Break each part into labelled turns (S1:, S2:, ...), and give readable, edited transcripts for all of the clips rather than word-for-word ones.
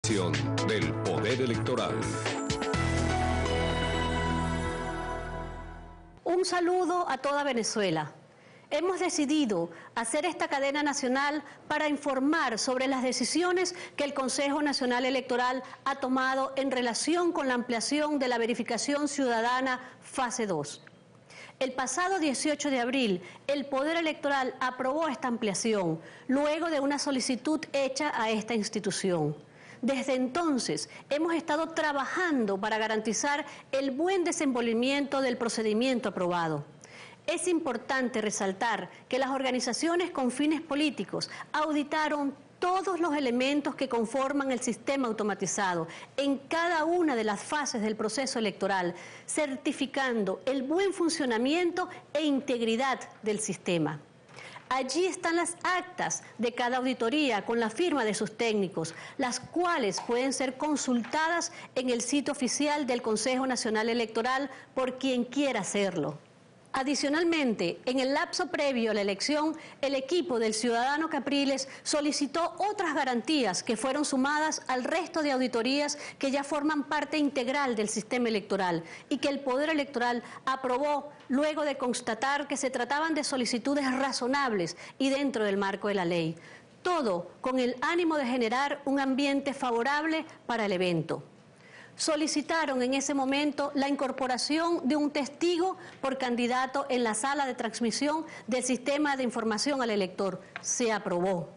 S1: Del Poder Electoral.
S2: Un saludo a toda Venezuela. Hemos decidido hacer esta cadena nacional para informar sobre las decisiones que el Consejo Nacional Electoral ha tomado en relación con la ampliación de la verificación ciudadana fase 2. El pasado 18 de abril, el Poder Electoral aprobó esta ampliación, luego de una solicitud hecha a esta institución. Desde entonces, hemos estado trabajando para garantizar el buen desenvolvimiento del procedimiento aprobado. Es importante resaltar que las organizaciones con fines políticos auditaron todos los elementos que conforman el sistema automatizado en cada una de las fases del proceso electoral, certificando el buen funcionamiento e integridad del sistema. Allí están las actas de cada auditoría con la firma de sus técnicos, las cuales pueden ser consultadas en el sitio oficial del Consejo Nacional Electoral por quien quiera hacerlo. Adicionalmente, en el lapso previo a la elección, el equipo del ciudadano Capriles solicitó otras garantías que fueron sumadas al resto de auditorías que ya forman parte integral del sistema electoral y que el Poder Electoral aprobó luego de constatar que se trataban de solicitudes razonables y dentro del marco de la ley. Todo con el ánimo de generar un ambiente favorable para el evento. Solicitaron en ese momento la incorporación de un testigo por candidato en la sala de transmisión del sistema de información al elector. Se aprobó.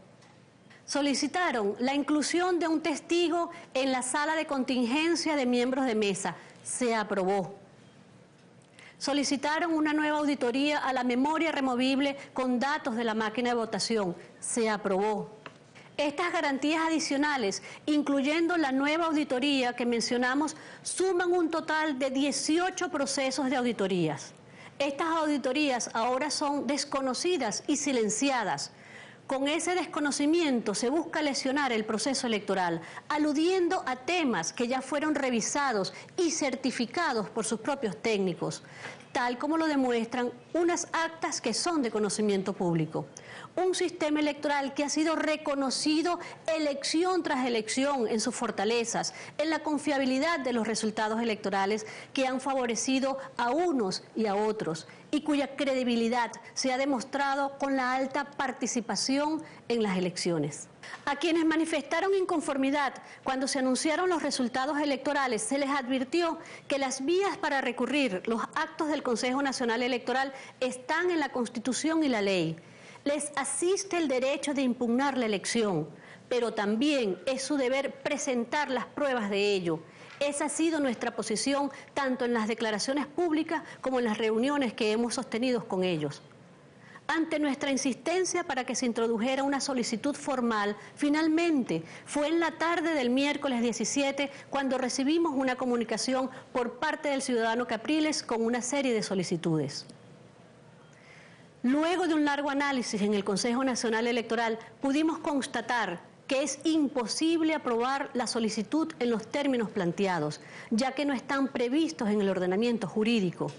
S2: Solicitaron la inclusión de un testigo en la sala de contingencia de miembros de mesa. Se aprobó. Solicitaron una nueva auditoría a la memoria removible con datos de la máquina de votación. Se aprobó. Estas garantías adicionales, incluyendo la nueva auditoría que mencionamos, suman un total de 18 procesos de auditorías. Estas auditorías ahora son desconocidas y silenciadas. Con ese desconocimiento se busca lesionar el proceso electoral, aludiendo a temas que ya fueron revisados y certificados por sus propios técnicos, tal como lo demuestran unas actas que son de conocimiento público. Un sistema electoral que ha sido reconocido elección tras elección en sus fortalezas, en la confiabilidad de los resultados electorales que han favorecido a unos y a otros, y cuya credibilidad se ha demostrado con la alta participación en las elecciones. A quienes manifestaron inconformidad cuando se anunciaron los resultados electorales, se les advirtió que las vías para recurrir los actos del Consejo Nacional Electoral están en la Constitución y la ley. Les asiste el derecho de impugnar la elección, pero también es su deber presentar las pruebas de ello. Esa ha sido nuestra posición tanto en las declaraciones públicas como en las reuniones que hemos sostenido con ellos. Ante nuestra insistencia para que se introdujera una solicitud formal, finalmente fue en la tarde del miércoles 17 cuando recibimos una comunicación por parte del ciudadano Capriles con una serie de solicitudes. Luego de un largo análisis en el Consejo Nacional Electoral, pudimos constatar que es imposible aprobar la solicitud en los términos planteados, ya que no están previstos en el ordenamiento jurídico.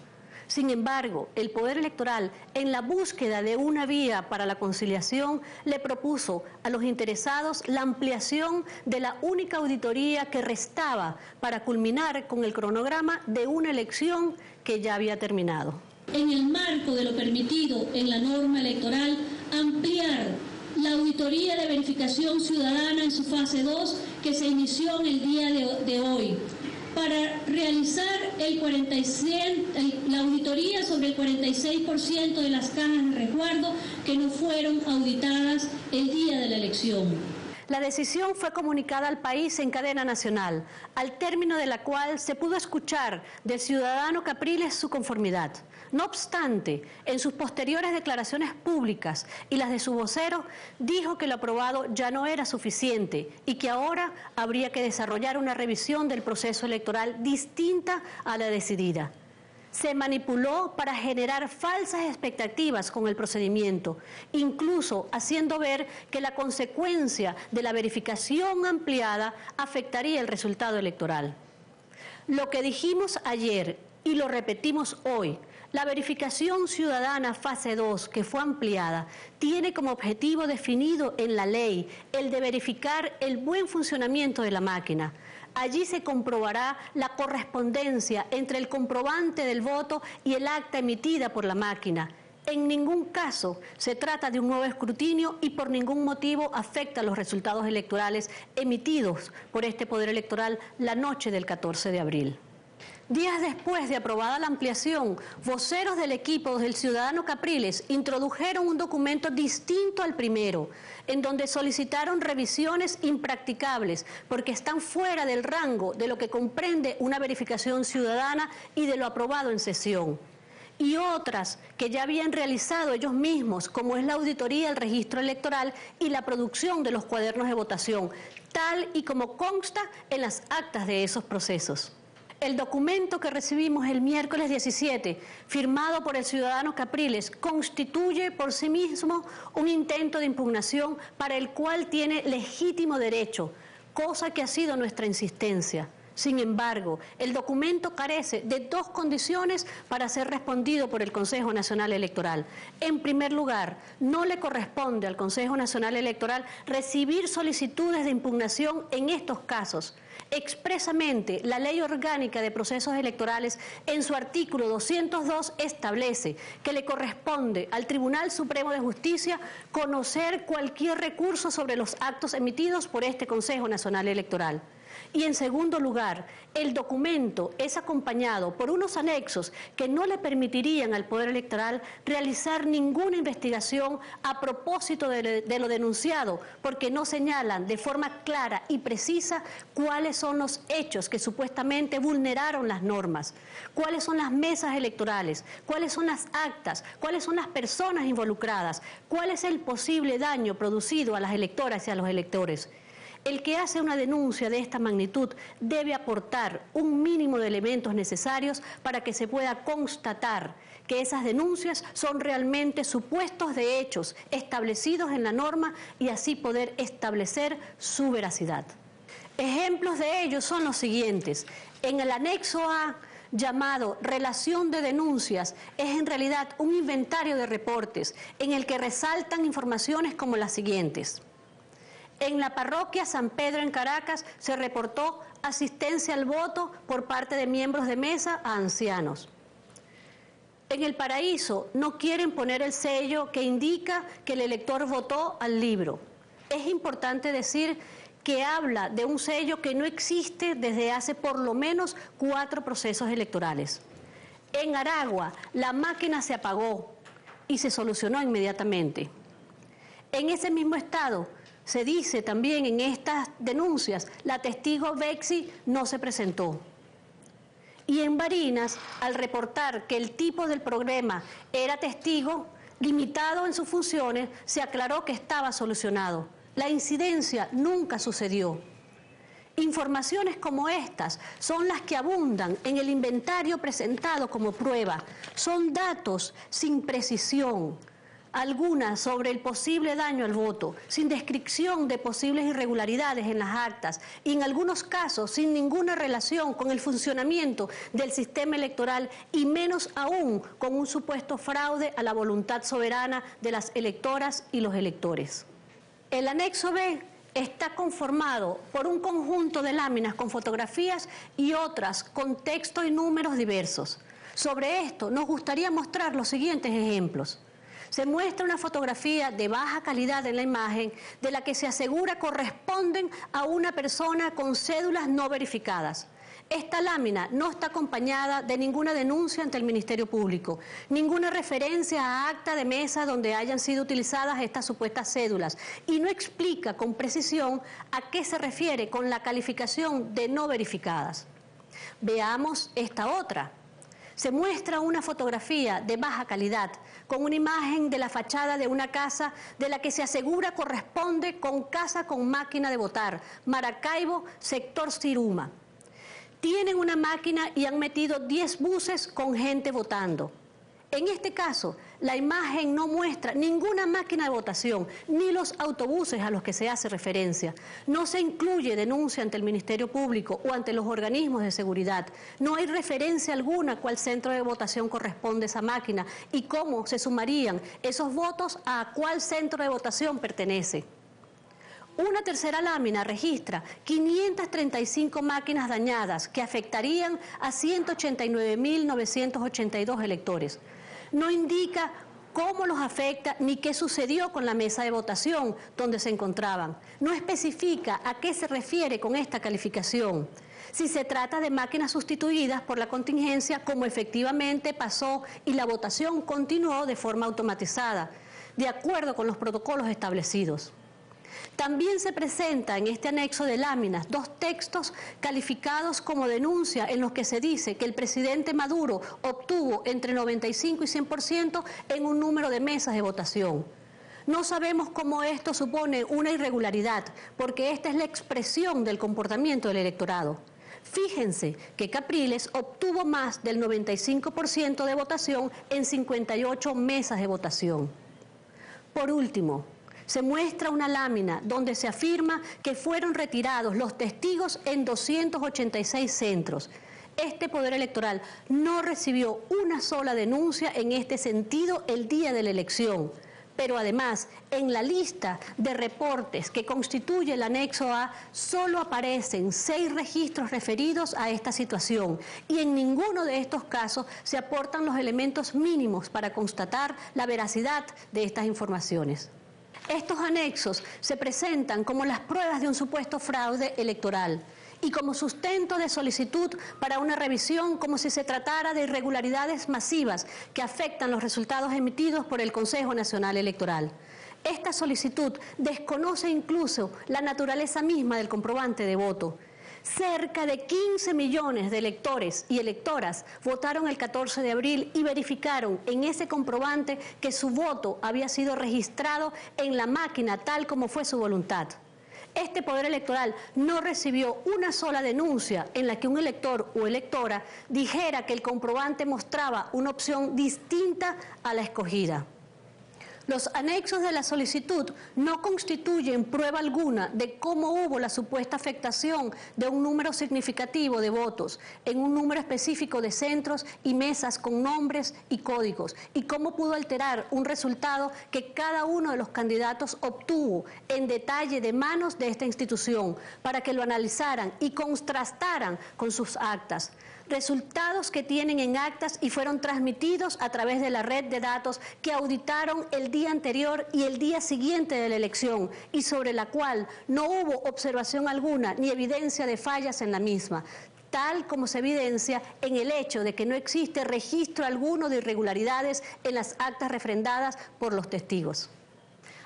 S2: Sin embargo, el Poder Electoral, en la búsqueda de una vía para la conciliación, le propuso a los interesados la ampliación de la única auditoría que restaba para culminar con el cronograma de una elección que ya había terminado.
S3: En el marco de lo permitido en la norma electoral, ampliar la auditoría de verificación ciudadana en su fase 2 que se inició en el día de hoy, para realizar la auditoría sobre el 46% de las cajas de resguardo que no fueron auditadas el día de la elección.
S2: La decisión fue comunicada al país en cadena nacional, al término de la cual se pudo escuchar del ciudadano Capriles su conformidad. No obstante, en sus posteriores declaraciones públicas y las de su vocero, dijo que lo aprobado ya no era suficiente y que ahora habría que desarrollar una revisión del proceso electoral distinta a la decidida. Se manipuló para generar falsas expectativas con el procedimiento, incluso haciendo ver que la consecuencia de la verificación ampliada afectaría el resultado electoral. Lo que dijimos ayer y lo repetimos hoy, La verificación ciudadana fase 2, que fue ampliada, tiene como objetivo definido en la ley el de verificar el buen funcionamiento de la máquina. Allí se comprobará la correspondencia entre el comprobante del voto y el acta emitida por la máquina. En ningún caso se trata de un nuevo escrutinio y por ningún motivo afecta los resultados electorales emitidos por este Poder Electoral la noche del 14 de abril. Días después de aprobada la ampliación, voceros del equipo del ciudadano Capriles introdujeron un documento distinto al primero, en donde solicitaron revisiones impracticables porque están fuera del rango de lo que comprende una verificación ciudadana y de lo aprobado en sesión. Y otras que ya habían realizado ellos mismos, como es la auditoría del registro electoral y la producción de los cuadernos de votación, tal y como consta en las actas de esos procesos. El documento que recibimos el miércoles 17, firmado por el ciudadano Capriles, constituye por sí mismo un intento de impugnación para el cual tiene legítimo derecho, cosa que ha sido nuestra insistencia. Sin embargo, el documento carece de dos condiciones para ser respondido por el Consejo Nacional Electoral. En primer lugar, no le corresponde al Consejo Nacional Electoral recibir solicitudes de impugnación en estos casos. Expresamente, la Ley Orgánica de Procesos Electorales, en su artículo 202, establece que le corresponde al Tribunal Supremo de Justicia conocer cualquier recurso sobre los actos emitidos por este Consejo Nacional Electoral. Y en segundo lugar, el documento es acompañado por unos anexos que no le permitirían al Poder Electoral realizar ninguna investigación a propósito de lo denunciado, porque no señalan de forma clara y precisa cuáles son los hechos que supuestamente vulneraron las normas, cuáles son las mesas electorales, cuáles son las actas, cuáles son las personas involucradas, cuál es el posible daño producido a las electoras y a los electores. El que hace una denuncia de esta magnitud debe aportar un mínimo de elementos necesarios para que se pueda constatar que esas denuncias son realmente supuestos de hechos establecidos en la norma y así poder establecer su veracidad. Ejemplos de ello son los siguientes. En el anexo A, llamado Relación de Denuncias, es en realidad un inventario de reportes en el que resaltan informaciones como las siguientes. En la parroquia San Pedro en Caracas se reportó asistencia al voto por parte de miembros de mesa a ancianos. En El Paraíso no quieren poner el sello que indica que el elector votó al libro. Es importante decir que habla de un sello que no existe desde hace por lo menos 4 procesos electorales. En Aragua la máquina se apagó y se solucionó inmediatamente. En ese mismo estado, se dice también en estas denuncias, la testigo Bexi no se presentó. Y en Barinas, al reportar que el tipo del problema era testigo, limitado en sus funciones, se aclaró que estaba solucionado. La incidencia nunca sucedió. Informaciones como estas son las que abundan en el inventario presentado como prueba. Son datos sin precisión alguna sobre el posible daño al voto, sin descripción de posibles irregularidades en las actas y en algunos casos sin ninguna relación con el funcionamiento del sistema electoral y menos aún con un supuesto fraude a la voluntad soberana de las electoras y los electores. El anexo B está conformado por un conjunto de láminas con fotografías y otras con texto y números diversos. Sobre esto nos gustaría mostrar los siguientes ejemplos. Se muestra una fotografía de baja calidad en la imagen de la que se asegura corresponden a una persona con cédulas no verificadas. Esta lámina no está acompañada de ninguna denuncia ante el Ministerio Público, ninguna referencia a acta de mesa donde hayan sido utilizadas estas supuestas cédulas y no explica con precisión a qué se refiere con la calificación de no verificadas. Veamos esta otra. Se muestra una fotografía de baja calidad con una imagen de la fachada de una casa de la que se asegura corresponde con casa con máquina de votar, Maracaibo, sector Siruma. Tienen una máquina y han metido 10 buses con gente votando. En este caso, la imagen no muestra ninguna máquina de votación, ni los autobuses a los que se hace referencia. No se incluye denuncia ante el Ministerio Público o ante los organismos de seguridad. No hay referencia alguna a cuál centro de votación corresponde esa máquina y cómo se sumarían esos votos a cuál centro de votación pertenece. Una tercera lámina registra 535 máquinas dañadas que afectarían a 189.982 electores. No indica cómo los afecta ni qué sucedió con la mesa de votación donde se encontraban. No especifica a qué se refiere con esta calificación. Si se trata de máquinas sustituidas por la contingencia, como efectivamente pasó y la votación continuó de forma automatizada, de acuerdo con los protocolos establecidos. También se presenta en este anexo de láminas 2 textos calificados como denuncia en los que se dice que el presidente Maduro obtuvo entre 95 y 100% en un número de mesas de votación. No sabemos cómo esto supone una irregularidad, porque esta es la expresión del comportamiento del electorado. Fíjense que Capriles obtuvo más del 95% de votación en 58 mesas de votación. Por último, se muestra una lámina donde se afirma que fueron retirados los testigos en 286 centros. Este Poder Electoral no recibió una sola denuncia en este sentido el día de la elección. Pero además, en la lista de reportes que constituye el anexo A, solo aparecen 6 registros referidos a esta situación y en ninguno de estos casos se aportan los elementos mínimos para constatar la veracidad de estas informaciones. Estos anexos se presentan como las pruebas de un supuesto fraude electoral y como sustento de solicitud para una revisión como si se tratara de irregularidades masivas que afectan los resultados emitidos por el Consejo Nacional Electoral. Esta solicitud desconoce incluso la naturaleza misma del comprobante de voto. Cerca de 15 millones de electores y electoras votaron el 14 de abril y verificaron en ese comprobante que su voto había sido registrado en la máquina tal como fue su voluntad. Este Poder Electoral no recibió una sola denuncia en la que un elector o electora dijera que el comprobante mostraba una opción distinta a la escogida. Los anexos de la solicitud no constituyen prueba alguna de cómo hubo la supuesta afectación de un número significativo de votos en un número específico de centros y mesas con nombres y códigos y cómo pudo alterar un resultado que cada uno de los candidatos obtuvo en detalle de manos de esta institución para que lo analizaran y contrastaran con sus actas. Resultados que tienen en actas y fueron transmitidos a través de la red de datos que auditaron el día anterior y el día siguiente de la elección y sobre la cual no hubo observación alguna ni evidencia de fallas en la misma, tal como se evidencia en el hecho de que no existe registro alguno de irregularidades en las actas refrendadas por los testigos.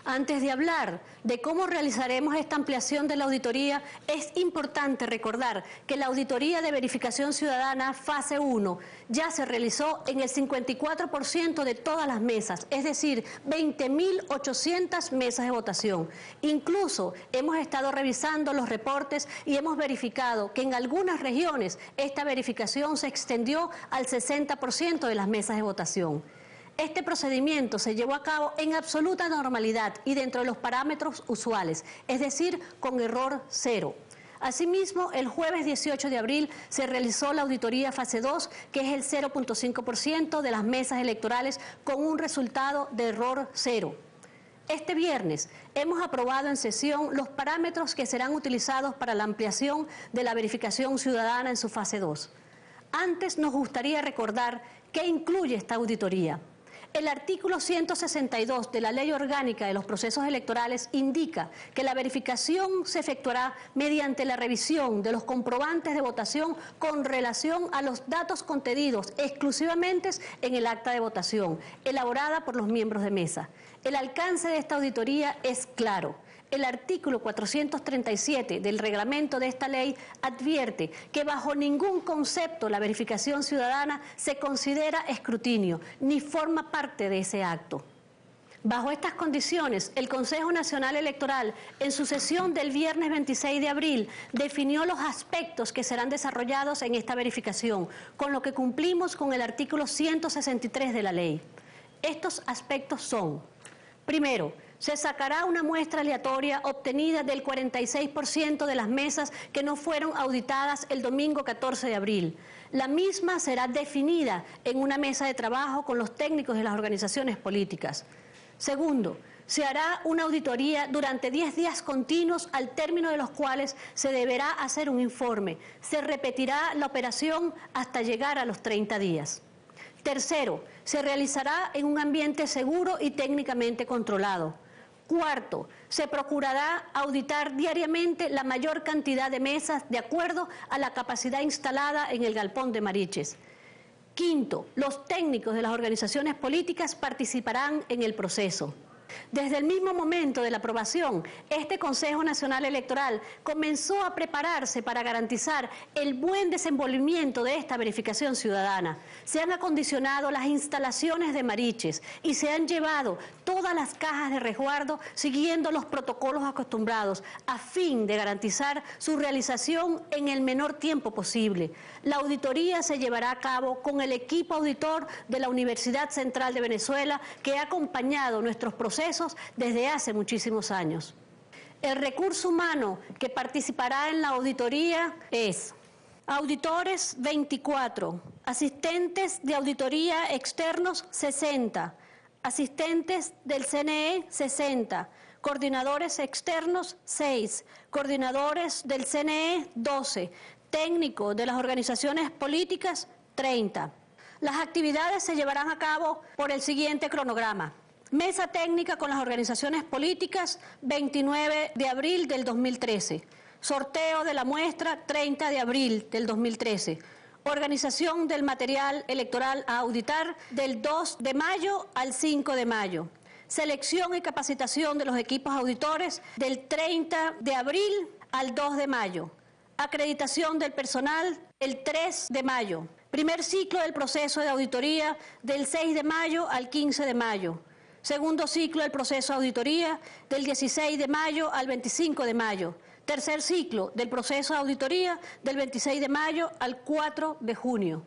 S2: Antes de hablar de cómo realizaremos esta ampliación de la auditoría, es importante recordar que la auditoría de verificación ciudadana fase 1 ya se realizó en el 54% de todas las mesas, es decir, 20.800 mesas de votación. Incluso hemos estado revisando los reportes y hemos verificado que en algunas regiones esta verificación se extendió al 60% de las mesas de votación. Este procedimiento se llevó a cabo en absoluta normalidad y dentro de los parámetros usuales, es decir, con error cero. Asimismo, el jueves 18 de abril se realizó la auditoría fase 2, que es el 0.5% de las mesas electorales con un resultado de error cero. Este viernes hemos aprobado en sesión los parámetros que serán utilizados para la ampliación de la verificación ciudadana en su fase 2. Antes nos gustaría recordar qué incluye esta auditoría. El artículo 162 de la Ley Orgánica de los Procesos Electorales indica que la verificación se efectuará mediante la revisión de los comprobantes de votación con relación a los datos contenidos exclusivamente en el acta de votación, elaborada por los miembros de mesa. El alcance de esta auditoría es claro. El artículo 437 del reglamento de esta ley advierte que bajo ningún concepto la verificación ciudadana se considera escrutinio ni forma parte de ese acto. Bajo estas condiciones, el Consejo Nacional Electoral, en su sesión del viernes 26 de abril, definió los aspectos que serán desarrollados en esta verificación, con lo que cumplimos con el artículo 163 de la ley. Estos aspectos son: primero, se sacará una muestra aleatoria obtenida del 46% de las mesas que no fueron auditadas el domingo 14 de abril. La misma será definida en una mesa de trabajo con los técnicos de las organizaciones políticas. Segundo, se hará una auditoría durante 10 días continuos, al término de los cuales se deberá hacer un informe. Se repetirá la operación hasta llegar a los 30 días. Tercero, se realizará en un ambiente seguro y técnicamente controlado. Cuarto, se procurará auditar diariamente la mayor cantidad de mesas de acuerdo a la capacidad instalada en el galpón de Mariches. Quinto, los técnicos de las organizaciones políticas participarán en el proceso. Desde el mismo momento de la aprobación, este Consejo Nacional Electoral comenzó a prepararse para garantizar el buen desenvolvimiento de esta verificación ciudadana. Se han acondicionado las instalaciones de Mariches y se han llevado todas las cajas de resguardo siguiendo los protocolos acostumbrados a fin de garantizar su realización en el menor tiempo posible. La auditoría se llevará a cabo con el equipo auditor de la Universidad Central de Venezuela, que ha acompañado nuestros procesos desde hace muchísimos años. El recurso humano que participará en la auditoría es: auditores 24, asistentes de auditoría externos 60, asistentes del CNE 60, coordinadores externos 6, coordinadores del CNE 12, técnicos de las organizaciones políticas 30. Las actividades se llevarán a cabo por el siguiente cronograma. Mesa técnica con las organizaciones políticas, 29 de abril del 2013. Sorteo de la muestra, 30 de abril del 2013. Organización del material electoral a auditar, del 2 de mayo al 5 de mayo. Selección y capacitación de los equipos auditores, del 30 de abril al 2 de mayo. Acreditación del personal, el 3 de mayo. Primer ciclo del proceso de auditoría, del 6 de mayo al 15 de mayo. Segundo ciclo del proceso de auditoría, del 16 de mayo al 25 de mayo. Tercer ciclo del proceso de auditoría, del 26 de mayo al 4 de junio.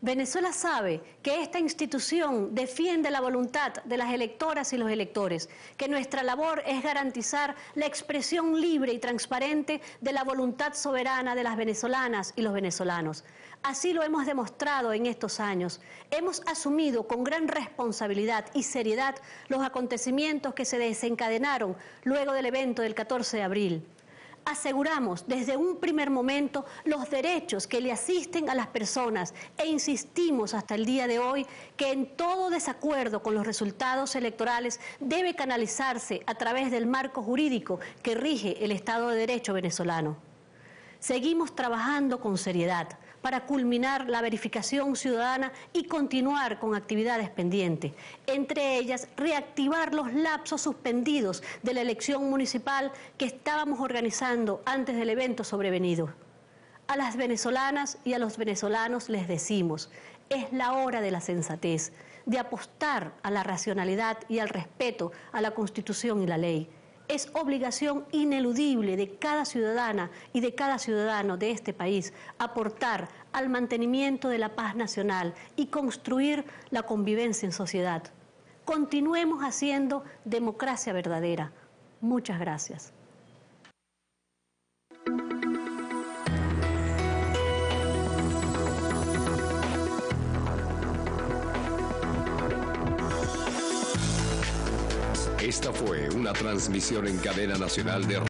S2: Venezuela sabe que esta institución defiende la voluntad de las electoras y los electores, que nuestra labor es garantizar la expresión libre y transparente de la voluntad soberana de las venezolanas y los venezolanos. Así lo hemos demostrado en estos años. Hemos asumido con gran responsabilidad y seriedad los acontecimientos que se desencadenaron luego del evento del 14 de abril. Aseguramos desde un primer momento los derechos que le asisten a las personas e insistimos hasta el día de hoy que en todo desacuerdo con los resultados electorales debe canalizarse a través del marco jurídico que rige el Estado de Derecho venezolano. Seguimos trabajando con seriedad para culminar la verificación ciudadana y continuar con actividades pendientes, entre ellas reactivar los lapsos suspendidos de la elección municipal que estábamos organizando antes del evento sobrevenido. A las venezolanas y a los venezolanos les decimos: es la hora de la sensatez, de apostar a la racionalidad y al respeto a la Constitución y la ley. Es obligación ineludible de cada ciudadana y de cada ciudadano de este país aportar al mantenimiento de la paz nacional y construir la convivencia en sociedad. Continuemos haciendo democracia verdadera. Muchas gracias.
S1: Esta fue una transmisión en cadena nacional de